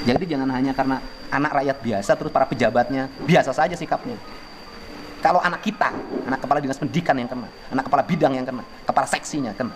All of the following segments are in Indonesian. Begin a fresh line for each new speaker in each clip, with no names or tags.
Jadi jangan hanya karena anak rakyat biasa terus para pejabatnya biasa saja sikapnya. Kalau anak kita, anak kepala dinas pendidikan yang kena, anak kepala bidang yang kena, kepala seksinya kena.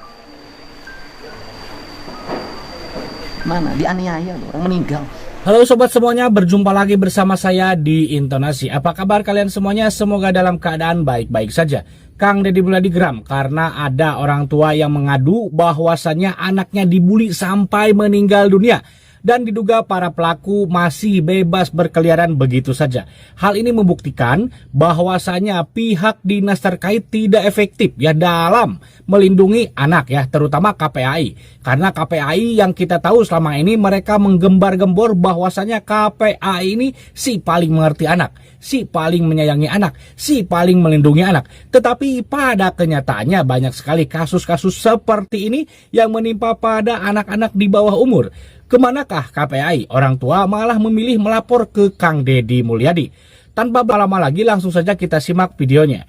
Mana? Dianiaya loh, orang meninggal.
Halo sobat semuanya, berjumpa lagi bersama saya di Intonasi. Apa kabar kalian semuanya? Semoga dalam keadaan baik-baik saja. Kang Deddy Mulyadi geram karena ada orang tua yang mengadu bahwasannya anaknya dibully sampai meninggal dunia. Dan diduga para pelaku masih bebas berkeliaran begitu saja. Hal ini membuktikan bahwasanya pihak dinas terkait tidak efektif ya dalam melindungi anak ya, terutama KPAI. Karena KPAI yang kita tahu selama ini mereka menggembar-gembor bahwasanya KPAI ini si paling mengerti anak, si paling menyayangi anak, si paling melindungi anak. Tetapi pada kenyataannya banyak sekali kasus-kasus seperti ini yang menimpa pada anak-anak di bawah umur. Kemanakah KPAI? Orang tua malah memilih melapor ke Kang Deddy Mulyadi. Tanpa berlama lagi langsung saja kita simak videonya.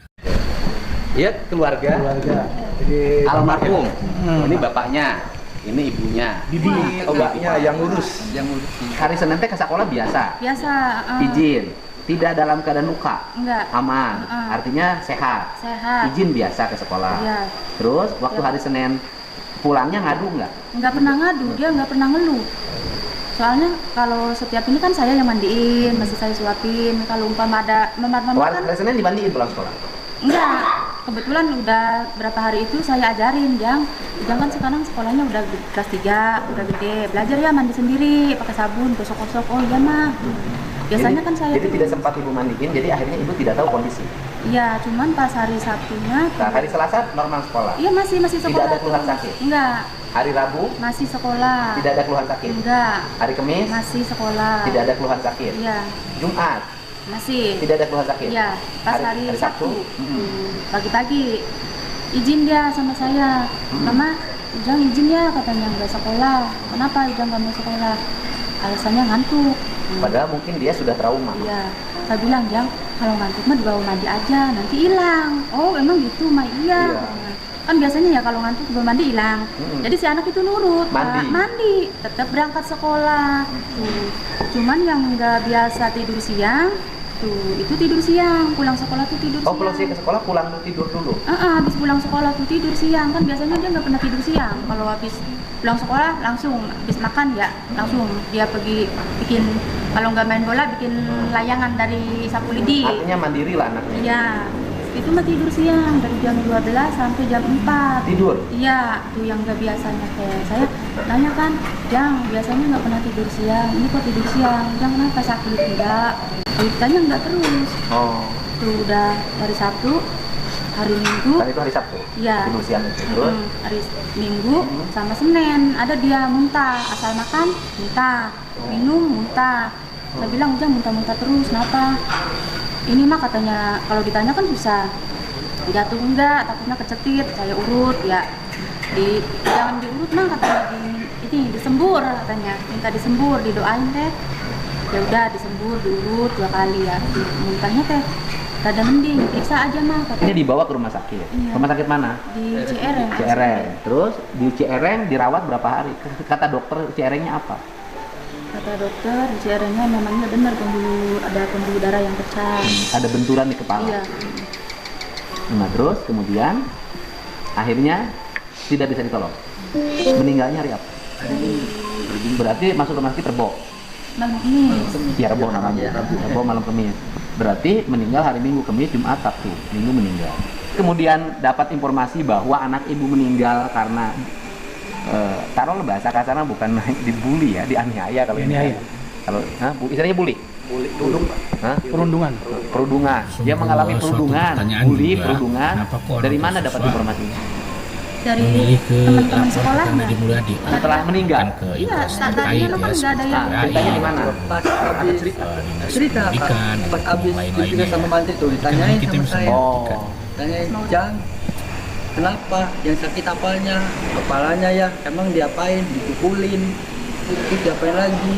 Ya, keluarga.
Jadi
Almarhum. Ini bapaknya, ini ibunya.
Bibi, bapaknya yang ngurus.
Hari Senin teh ke sekolah biasa.
Biasa.
Izin. Tidak dalam keadaan luka.
Enggak.
Aman. Artinya sehat.
Sehat.
Izin biasa ke sekolah.
Iya.
Terus waktu hari Senin pulangnya ngadu nggak?
Nggak pernah ngadu, dia nggak pernah ngeluh. Soalnya kalau setiap ini kan saya yang mandiin, masih saya suapin. Kalau umpama ada mama kan
Hari Senin dimandiin pulang sekolah.
enggak. Kebetulan udah berapa hari itu saya ajarin, Jang kan sekarang sekolahnya udah kelas 3, udah gede. Belajar ya mandi sendiri, pakai sabun, gosok-gosok. Oh iya mah. Biasanya kan saya
Jadi tidak sempat ibu mandiin, jadi akhirnya ibu tidak tahu kondisi.
Iya, cuman pas hari Sabtunya.
Nah, hari Selasa normal sekolah.
Iya masih sekolah.
Tidak ada keluhan sakit.
Enggak.
Hari Rabu
Masih sekolah.
tidak ada keluhan sakit.
Enggak.
Hari Kamis
Masih sekolah.
tidak ada keluhan sakit.
Iya.
Jumat
Masih.
tidak ada keluhan sakit.
Iya. Pas hari Sabtu.
Mm-mm.
Pagi-pagi izin dia sama saya. Mama, Ujang izin ya katanya nggak sekolah. Kenapa Ujang nggak mau sekolah? Alasannya ngantuk.
Padahal mungkin dia sudah trauma.
Iya. Saya bilang, Jang, kalau ngantuk mah dibawa mandi aja, nanti hilang. Oh, emang gitu mah iya.
Iya.
Kan biasanya ya kalau ngantuk dibawa mandi hilang. Jadi si anak itu nurut,
Mandi.
mandi, tetap berangkat sekolah. Tuh. Cuman yang nggak biasa tidur siang, tuh itu tidur siang, pulang sekolah tuh tidur
Oh,
siang.
pulang ke sekolah pulang tidur dulu.
Habis pulang sekolah tuh tidur siang, kan biasanya dia nggak pernah tidur siang. Kalau habis pulang sekolah langsung habis makan ya langsung dia pergi bikin, kalau nggak main bola bikin layangan dari sapu lidi.
Artinya mandiri lah anaknya.
Iya, itu mah tidur siang dari jam 12 sampai jam 4.
Tidur.
Iya, itu yang nggak biasanya. Kayak saya nanya kan, Jang biasanya nggak pernah tidur siang, ini kok tidur siang? Jang kenapa sakit? Enggak, ditanya nggak terus.
Oh.
Tuh udah dari Sabtu, hari Minggu.
Kan itu hari Sabtu.
Iya.
Tidur siang itu. Terus
Hari Minggu sama Senin ada dia muntah, asal makan muntah, minum muntah. Saya bilang Jang muntah-muntah terus, kenapa? Ini mah katanya kalau ditanya kan susah, jatuh enggak, takutnya kecetit, saya urut ya, jangan diurut mah katanya, ini disembur katanya, minta disembur, didoain teh, ya udah disembur, diurut 2 kali ya, muntahnya teh rada mending, periksa aja mah
ini
katanya.
dibawa ke rumah sakit.
Iya.
Rumah sakit mana?
Di CRM.
CRM. Terus di CRM dirawat berapa hari? Kata dokter CRM-nya apa?
Kata dokter di CRM-nya memangnya benar ada pembuluh darah yang pecah.
Ada benturan di kepala.
Iya.
Nah, terus kemudian akhirnya tidak bisa ditolong. Meninggalnya hari apa? Berarti masuk rumah sakit Rebo.
Malam ini.
Ya, Rebo namanya. Rebo malam Kamis. Berarti meninggal hari Minggu, Kamis, Jumat, Sabtu. Minggu meninggal. Kemudian dapat informasi bahwa anak ibu meninggal karena taruhlah bahasa kasarnya bukan dibully ya, dianiaya kalau ini. Kalau istilahnya bully.
Perundungan.
Perundungan. Dia mengalami perundungan,
pertanyaan
bully,
juga.
perundungan.
Kenapa kok
Dari
ada
mana dapat
siswa
informasinya?
Dari
Memilih ke
teman-teman
lapor
sekolahnya.
Kang Deddy Mulyadi.
Setelah meninggal.
Ke
Iya,
instansi
tadinya
terkait
memang
ya,
nggak ada yang
seperti
ceritanya di mana?
Pas habis
dinas
cerita
pendidikan,
pas
dan
habis
lain-lainnya
ditinggal sama
ya.
mantu tuh ditanyain
Kita
sama
bisa
saya.
membuktikan.
Tanyain, Jang, kenapa? Yang sakit apanya? Kepalanya ya, emang diapain? Dipukulin, terus diapain lagi?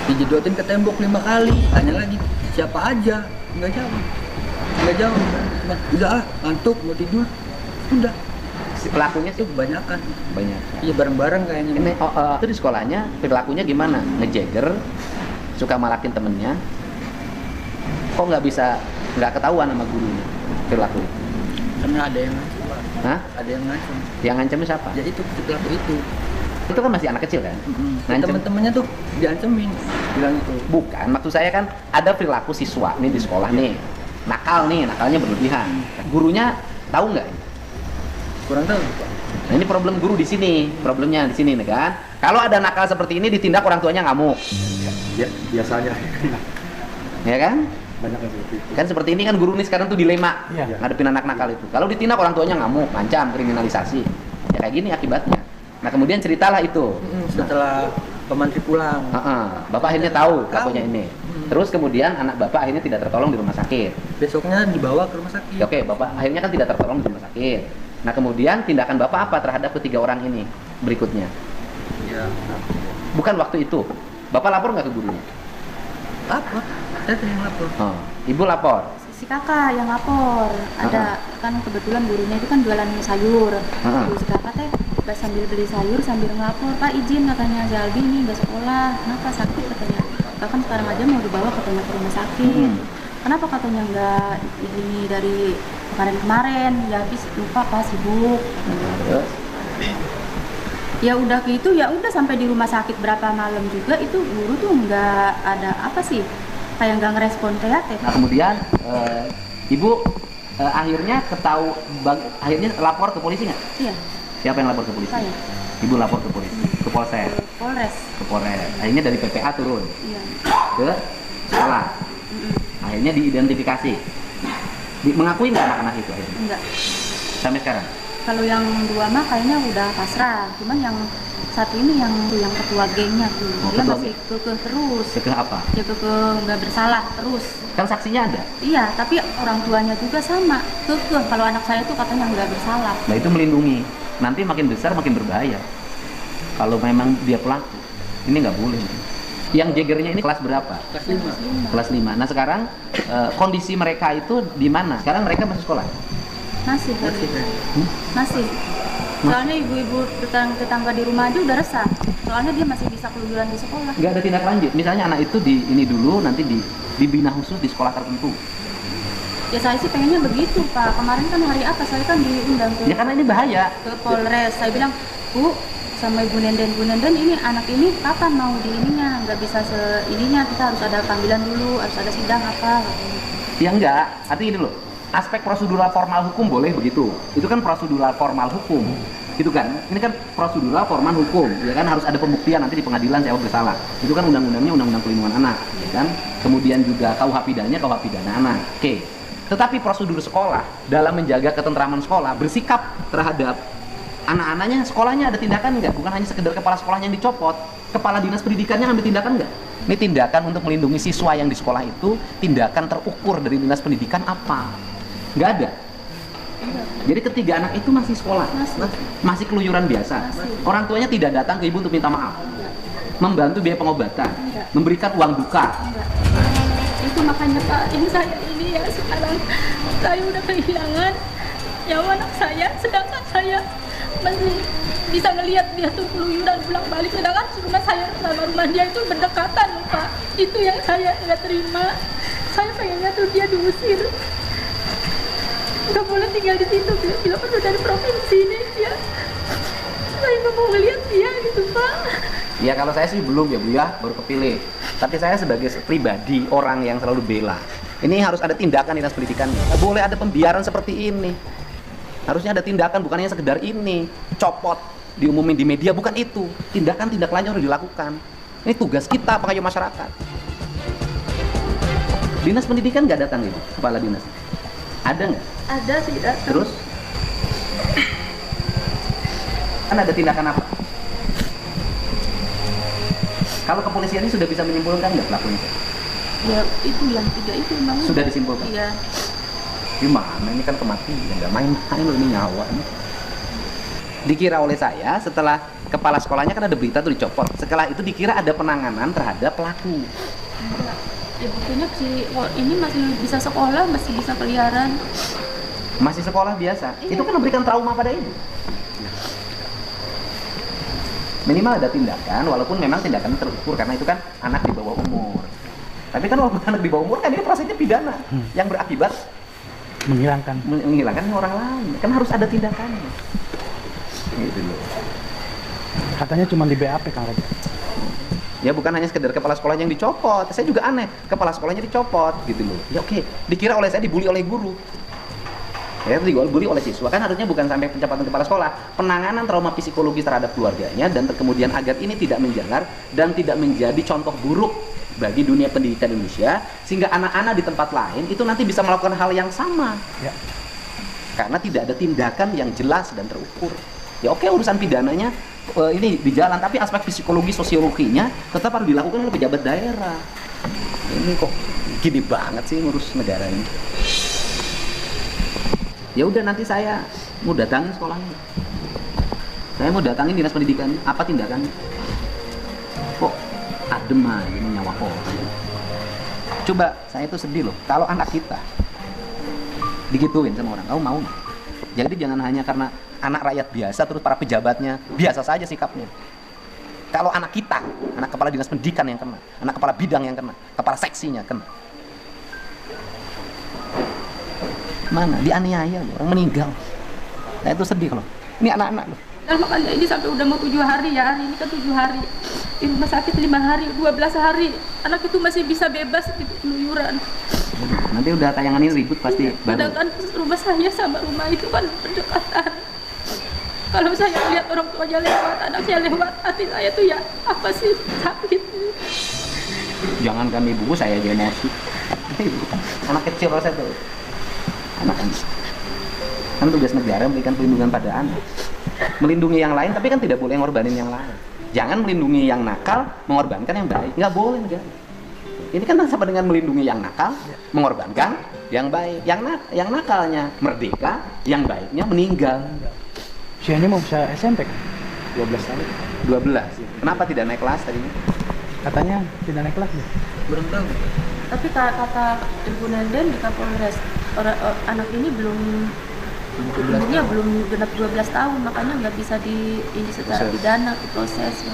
Dijedotin ke tembok 5 kali. Tanya lagi, siapa aja? Nggak jawab. Cuma, udah ah, ngantuk, mau tidur. Udah,
Si pelakunya
itu
tuh
kebanyakan.
banyak.
Iya bareng-bareng kayaknya.
Ini itu di sekolahnya perilakunya gimana? Ngejeger suka malakin temennya, kok nggak ketahuan sama gurunya perilaku itu?
Karena ada yang ngancam, Pak.
Hah?
Ada yang ngancam.
Yang ngancamnya siapa?
Ya itu si pelaku itu.
Itu kan masih anak kecil kan? Ngancem.
Teman-temannya tuh diancemin, bilang itu.
Bukan, maksud saya kan ada perilaku siswa nih di sekolah nih, nakalnya berlebihan. Gurunya tahu nggak?
Kurang tahu, Pak.
Nah, ini problem guru di sini, problemnya di sini nih kan. Kalau ada nakal seperti ini ditindak orang tuanya ngamuk,
Ya, biasanya
ya kan?
banyak yang seperti itu.
Kan seperti ini kan guru nih sekarang tuh dilema
Iya.
ngadepin anak nakal itu. Kalau ditindak orang tuanya ngamuk, ngancam, kriminalisasi, ya kayak gini akibatnya. Nah kemudian ceritalah itu.
Setelah pemantri pulang.
Bapak akhirnya tahu pelakunya ini. Terus kemudian anak bapak akhirnya tidak tertolong di rumah sakit.
Besoknya dibawa ke rumah sakit.
Ya, oke, bapak akhirnya kan tidak tertolong di rumah sakit. Nah kemudian tindakan bapak apa terhadap ketiga orang ini berikutnya?
Ya.
Bukan waktu itu. Bapak lapor nggak ke gurunya?
Apa? Saya sering lapor.
Oh, ibu lapor.
Si kakak yang lapor, ada kan kebetulan gurunya itu kan jualan sayur. Terus si kakak teh sambil beli sayur sambil ngelapor, Pak izin katanya si Aldi ini nggak sekolah, kenapa sakit katanya. Bahkan sekarang aja mau dibawa katanya ke rumah sakit. Kenapa katanya nggak ini dari kemarin-kemarin? Ya habis lupa Pak sibuk.
Terus?
Ya udah gitu, ya udah sampai di rumah sakit berapa malam juga itu guru tuh nggak ada apa sih, kayak nggak ngerespon teh.
Nah kemudian ibu akhirnya akhirnya lapor ke polisi nggak?
Iya,
Siapa yang lapor ke polisi?
saya
Ibu lapor ke polisi, ke polsek,
ke Polres.
ke Polres. Akhirnya dari PPA turun
Iya.
ke sekolah. Akhirnya diidentifikasi. Mengakui nggak anak-anak itu akhirnya?
Enggak.
Sampai sekarang?
Kalau yang dua mah kayaknya udah pasrah, cuman yang satu ini yang ketua gengnya tuh,
Oh,
dia
ketua
masih kekeh terus,
Kekeh apa?
dia kekeh nggak bersalah terus.
Kan saksinya ada.
Iya, tapi orang tuanya juga sama, kekeh kalau anak saya tuh katanya nggak bersalah.
Nah itu melindungi. Nanti makin besar makin berbahaya. Kalau memang dia pelaku, ini nggak boleh. Yang jegernya ini kelas berapa?
Kelas 5.
Kelas 5. Nah sekarang kondisi mereka itu di mana? Sekarang mereka masih sekolah?
Masih,
Masih, Pak.
masih. Soalnya ibu-ibu tetangga di rumah aja udah resah. Soalnya dia masih bisa keluyuran di sekolah.
Nggak ada tindak lanjut. Misalnya anak itu di ini dulu, nanti dibina khusus di sekolah tertentu.
Ya saya sih pengennya begitu Pak. Kemarin kan hari apa saya kan diundang
Ya karena ini bahaya.
ke Polres. Saya bilang, Bu, sama Ibu Nenden ini anak ini kapan mau di ininya? Nggak bisa ininya, kita harus ada panggilan dulu, harus ada sidang apa.
Ya enggak. Artinya ini loh. Aspek prosedural formal hukum boleh begitu. Itu kan prosedural formal hukum. Gitu kan? Ini kan prosedural formal hukum. Ya kan harus ada pembuktian nanti di pengadilan saya bersalah. Itu kan undang-undangnya undang-undang perlindungan anak, ya kan? Kemudian juga KUH pidana anak. Oke. Tetapi prosedur sekolah dalam menjaga ketentraman sekolah bersikap terhadap anak-anaknya, sekolahnya ada tindakan nggak? Bukan hanya sekedar kepala sekolahnya yang dicopot, kepala dinas pendidikannya ambil tindakan nggak? Ini tindakan untuk melindungi siswa yang di sekolah itu, tindakan terukur dari dinas pendidikan apa? Nggak ada. Jadi ketiga anak itu masih sekolah, masih keluyuran biasa. Orang tuanya tidak datang ke ibu untuk minta maaf, membantu biaya pengobatan, memberikan uang duka.
Itu makanya Pak, ini saya ini ya sekarang saya udah kehilangan nyawa anak saya, sedangkan saya masih bisa ngelihat dia tuh keluyuran pulang balik, sedangkan rumah saya sama rumah dia itu berdekatan loh Pak. Itu yang saya nggak terima. Saya pengennya tuh dia diusir, nggak boleh tinggal di situ. Bila perlu dari provinsi ini dia, saya nggak mau ngelihat dia gitu Pak.
Ya kalau saya sih belum ya Bu ya, baru kepilih. Tapi saya sebagai pribadi, orang yang selalu bela, ini harus ada tindakan dinas pendidikan. Nggak boleh ada pembiaran seperti ini. Harusnya ada tindakan, bukan hanya sekedar ini, copot, diumumin di media, bukan itu. Tindakan tindak lanjut harus dilakukan. Ini tugas kita, pengayuh masyarakat. Dinas pendidikan nggak datang gitu, kepala dinas? Ada nggak?
Ada sih datang.
Terus? Kan ada tindakan apa? Kalau kepolisian ini sudah bisa menyimpulkan nggak pelakunya?
Ya itu yang 3 itu memang
Sudah disimpulkan?
Iya.
Gimana ini kan kematian, nggak main-main loh ini nyawa ini. Dikira oleh saya setelah kepala sekolahnya kan ada berita tuh dicopot. Setelah itu dikira ada penanganan terhadap pelaku.
Enggak. Ya buktinya si ini masih bisa sekolah, masih bisa keliaran.
Masih sekolah biasa.
Iya.
Itu kan memberikan trauma pada ibu. Minimal ada tindakan, walaupun memang tindakan terukur karena itu kan anak di bawah umur. Tapi kan walaupun anak di bawah umur kan ini prosesnya pidana yang berakibat menghilangkan orang lain. Kan harus ada tindakannya. Gitu loh.
Katanya cuma di BAP Kang Redi.
Ya bukan hanya sekedar kepala sekolahnya yang dicopot. Saya juga aneh, kepala sekolahnya dicopot gitu loh. Ya oke, dikira oleh saya dibully oleh guru. Ya dibully oleh siswa. Kan harusnya bukan sampai pencopotan kepala sekolah. Penanganan trauma psikologis terhadap keluarganya dan kemudian agar ini tidak menjalar dan tidak menjadi contoh buruk bagi dunia pendidikan Indonesia, sehingga anak-anak di tempat lain itu nanti bisa melakukan hal yang sama. Ya. Karena tidak ada tindakan yang jelas dan terukur. Ya oke, urusan pidananya ini di jalan, tapi aspek psikologi sosiologinya tetap harus dilakukan oleh pejabat daerah. Ini kok gini banget sih ngurus negara ini. Ya udah, nanti saya mau datangin sekolahnya. Saya mau datangin dinas pendidikan, apa tindakannya? Kok adem aja nyawa orang. Coba, saya tuh sedih loh kalau anak kita digituin sama orang. Kamu mau nggak? Jadi jangan hanya karena anak rakyat biasa terus para pejabatnya biasa saja sikapnya. Kalau anak kita, anak kepala dinas pendidikan yang kena, anak kepala bidang yang kena, kepala seksinya kena, mana dianiaya loh, orang meninggal. Nah itu sedih loh. Ini anak-anak loh.
Dan makanya ini sampai udah mau 7 hari ya, hari ini kan 7 hari di rumah sakit, 5 hari, 12 hari anak itu masih bisa bebas gitu keluyuran.
Nanti udah tayangan ini ribut pasti baru.
Sedangkan rumah saya sama rumah itu kan berdekatan. Kalau saya lihat orang tuanya lewat, anaknya lewat, hati saya tuh ya apa sih, sakit.
Jangan kami ibu, saya aja emosi. Anak kecil saya tuh. Anak kan tugas negara memberikan perlindungan pada anak. Melindungi yang lain, tapi kan tidak boleh ngorbanin yang lain. Jangan melindungi yang nakal, mengorbankan yang baik. Nggak boleh negara. Ini kan sama dengan melindungi yang nakal, mengorbankan yang baik. Yang nakalnya merdeka, yang baiknya meninggal.
Usianya mau bisa SMP kan?
12 tahun. 12. Kenapa tidak naik kelas tadinya?
Katanya tidak naik kelas ya?
Kurang tahu.
Tapi kata Ibu Nenden di Kapolres, anak ini umurnya belum genap 12 tahun, makanya nggak bisa ini secara pidana diproses.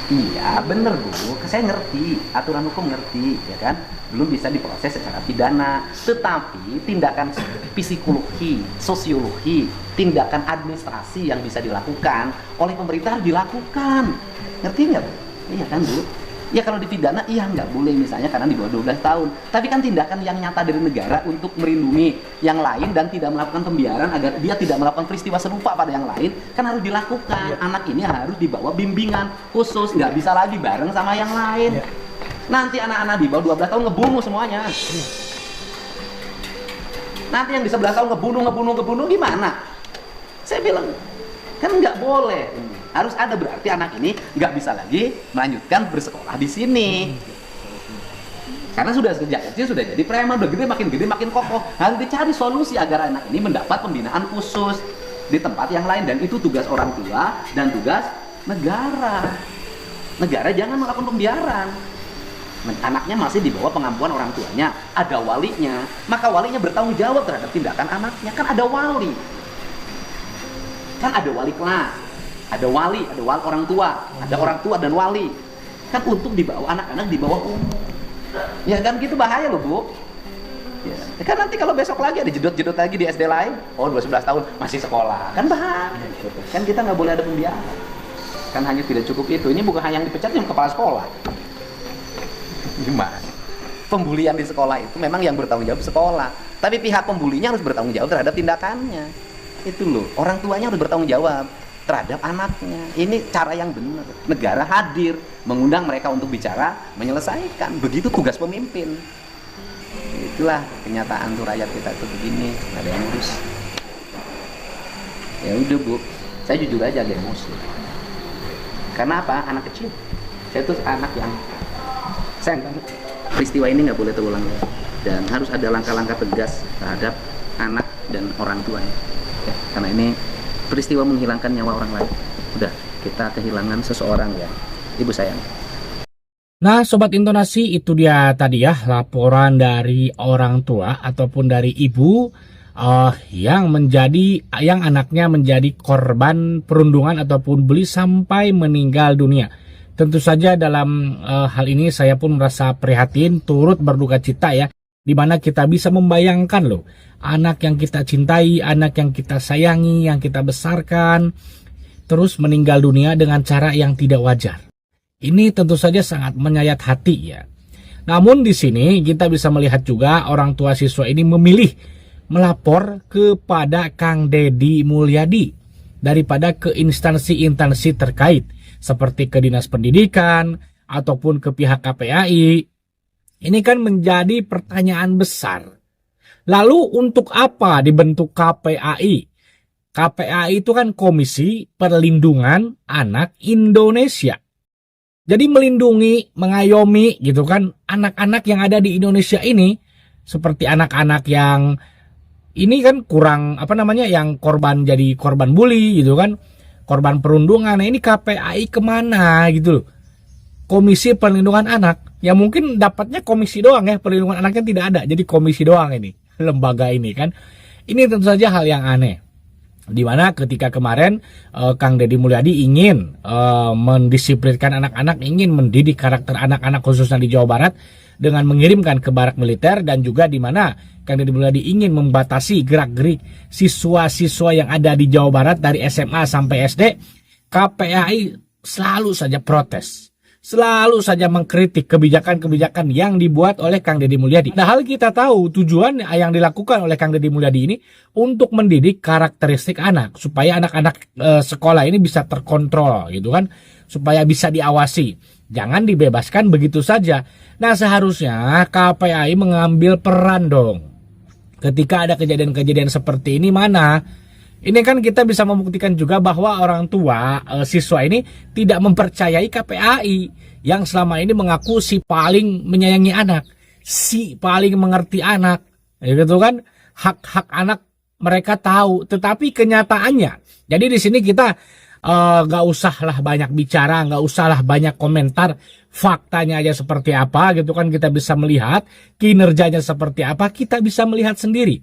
Iya bener Bu, saya ngerti, aturan hukum ngerti, ya kan, belum bisa diproses secara pidana. Tetapi tindakan psikologi, sosiologi, tindakan administrasi yang bisa dilakukan oleh pemerintah harus dilakukan. Ngerti nggak Bu? Iya kan Bu? Ya kalau dipidana, iya nggak boleh misalnya karena di bawah 12 tahun. Tapi kan tindakan yang nyata dari negara untuk melindungi yang lain dan tidak melakukan pembiaran agar dia tidak melakukan peristiwa serupa pada yang lain, kan harus dilakukan. Anak ini harus dibawa bimbingan khusus, nggak bisa lagi bareng sama yang lain. Nanti anak-anak di bawah 12 tahun ngebunuh semuanya. Nanti yang di 11 tahun ngebunuh gimana? Saya bilang, kan nggak boleh. Harus ada, berarti anak ini nggak bisa lagi melanjutkan bersekolah di sini. Karena sudah sejak kecil sudah jadi preman, udah gede makin kokoh. Harus dicari solusi agar anak ini mendapat pembinaan khusus di tempat yang lain, dan itu tugas orang tua dan tugas negara. Negara jangan melakukan pembiaran. Anaknya masih di bawah pengampuan orang tuanya, ada walinya, maka walinya bertanggung jawab terhadap tindakan anaknya. Kan ada wali. Kan ada wali kelas. Ada wali orang tua, ada orang tua dan wali. Kan untuk dibawa anak-anak di bawah umur. Ya kan gitu bahaya loh Bu. Ya. Kan nanti kalau besok lagi ada jedot-jedot lagi di SD lain, 11 tahun masih sekolah, kan bahaya. Kan kita nggak boleh ada pembiaran. Kan hanya tidak cukup itu. Ini bukan hanya yang dipecat, yang kepala sekolah. Gimana? Pembulian di sekolah itu memang yang bertanggung jawab sekolah. Tapi pihak pembulinya harus bertanggung jawab terhadap tindakannya. Itu loh. Orang tuanya harus bertanggung jawab terhadap anaknya. Ini cara yang benar. Negara hadir, mengundang mereka untuk bicara, menyelesaikan. Begitu tugas pemimpin. Itulah kenyataan tuh, rakyat kita tuh begini, nggak ada yang ngurus. Ya udah Bu, saya jujur aja agak emosi. Karena apa? Anak kecil. Saya tuh anak yang sayang banget. Peristiwa ini nggak boleh terulang, dan harus ada langkah-langkah tegas terhadap anak dan orang tuanya. Ya, karena ini peristiwa menghilangkan nyawa orang lain. Udah, kita kehilangan seseorang ya, ibu sayang.
Nah Sobat Intonasi, itu dia tadi ya laporan dari orang tua ataupun dari ibu yang anaknya menjadi korban perundungan ataupun bully sampai meninggal dunia. Tentu saja dalam hal ini saya pun merasa prihatin, turut berduka cita ya, di mana kita bisa membayangkan loh, anak yang kita cintai, anak yang kita sayangi, yang kita besarkan, terus meninggal dunia dengan cara yang tidak wajar. Ini tentu saja sangat menyayat hati ya. Namun di sini kita bisa melihat juga orang tua siswa ini memilih melapor kepada Kang Deddy Mulyadi daripada ke instansi-instansi terkait seperti ke Dinas Pendidikan ataupun ke pihak KPAI. Ini kan menjadi pertanyaan besar. Lalu untuk apa dibentuk KPAI? KPAI itu kan Komisi Perlindungan Anak Indonesia. Jadi melindungi, mengayomi gitu kan anak-anak yang ada di Indonesia ini, seperti anak-anak yang ini kan kurang yang korban jadi korban bully gitu kan, korban perundungan. Nah, ini KPAI kemana gitu loh? Komisi Perlindungan Anak. Ya mungkin dapatnya komisi doang ya, perlindungan anaknya tidak ada. Jadi komisi doang ini, lembaga ini kan. Ini tentu saja hal yang aneh. Dimana ketika kemarin Kang Deddy Mulyadi ingin mendisiplinkan anak-anak, ingin mendidik karakter anak-anak khususnya di Jawa Barat dengan mengirimkan ke barak militer, dan juga dimana Kang Deddy Mulyadi ingin membatasi gerak-gerik siswa-siswa yang ada di Jawa Barat dari SMA sampai SD, KPAI selalu saja protes. Selalu saja mengkritik kebijakan-kebijakan yang dibuat oleh Kang Deddy Mulyadi. Nah, hal kita tahu tujuan yang dilakukan oleh Kang Deddy Mulyadi ini untuk mendidik karakteristik anak, supaya anak-anak sekolah ini bisa terkontrol gitu kan, supaya bisa diawasi, jangan dibebaskan begitu saja. Nah, seharusnya KPAI mengambil peran dong. Ketika ada kejadian-kejadian seperti ini, mana? Ini kan kita bisa membuktikan juga bahwa orang tua siswa ini tidak mempercayai KPAI yang selama ini mengaku si paling menyayangi anak, si paling mengerti anak, ya gitu kan, hak-hak anak mereka tahu, tetapi kenyataannya. Jadi di sini kita gak usahlah banyak bicara, gak usahlah banyak komentar, faktanya aja seperti apa gitu kan, kita bisa melihat kinerjanya seperti apa, kita bisa melihat sendiri.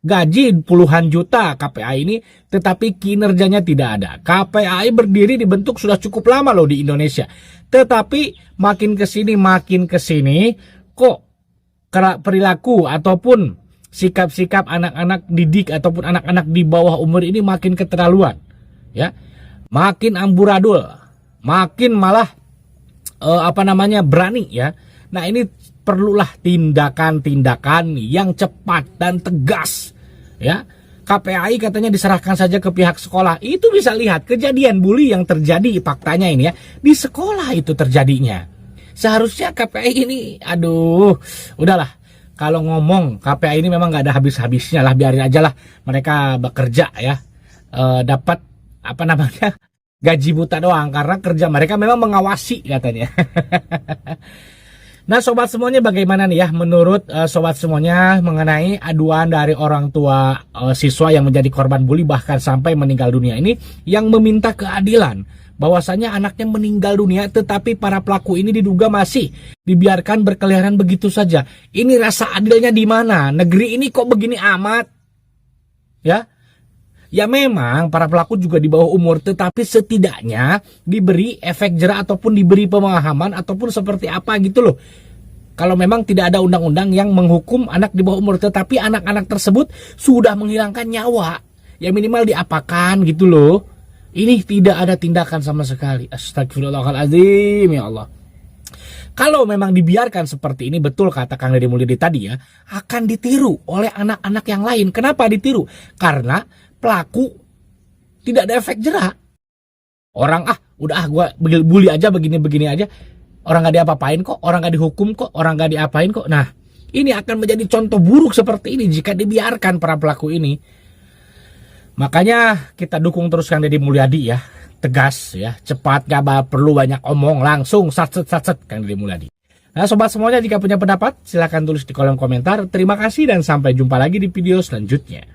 Gaji puluhan juta KPAI ini, tetapi kinerjanya tidak ada. KPAI berdiri dibentuk sudah cukup lama loh di Indonesia. Tetapi makin kesini kok perilaku ataupun sikap-sikap anak-anak didik ataupun anak-anak di bawah umur ini makin keterlaluan. Ya, makin amburadul, makin malah berani ya. Nah, ini perlulah tindakan-tindakan yang cepat dan tegas. Ya, KPAI katanya diserahkan saja ke pihak sekolah. Itu bisa lihat kejadian bully yang terjadi, faktanya ini ya, di sekolah itu terjadinya. Seharusnya KPAI ini, udahlah. Kalau ngomong KPAI ini memang nggak ada habis-habisnya lah, biarin aja lah mereka bekerja ya, dapat gaji buta doang, karena kerja mereka memang mengawasi katanya. Nah, sobat semuanya, bagaimana nih ya menurut sobat semuanya mengenai aduan dari orang tua siswa yang menjadi korban bully bahkan sampai meninggal dunia ini, yang meminta keadilan bahwasanya anaknya meninggal dunia tetapi para pelaku ini diduga masih dibiarkan berkeliaran begitu saja. Ini rasa adilnya di mana? Negeri ini kok begini amat? Ya memang para pelaku juga di bawah umur, tetapi setidaknya diberi efek jera ataupun diberi pemahaman ataupun seperti apa gitu loh. Kalau memang tidak ada undang-undang yang menghukum anak di bawah umur, tetapi anak-anak tersebut sudah menghilangkan nyawa, ya minimal diapakan gitu loh. Ini tidak ada tindakan sama sekali. Astagfirullahaladzim, ya Allah. Kalau memang dibiarkan seperti ini, betul kata Kang Deddy Mulyadi tadi ya, akan ditiru oleh anak-anak yang lain. Kenapa ditiru? Karena pelaku tidak ada efek jera. Orang gue bully aja begini-begini aja, orang gak diapa-apain kok, orang gak dihukum kok, orang gak diapain kok. Nah, ini akan menjadi contoh buruk seperti ini jika dibiarkan para pelaku ini. Makanya kita dukung terus Kang Deddy Mulyadi ya, tegas ya, cepat, gak perlu banyak omong, langsung satset Kang Deddy Mulyadi. Nah, sobat semuanya, jika punya pendapat silahkan tulis di kolom komentar. Terima kasih dan sampai jumpa lagi di video selanjutnya.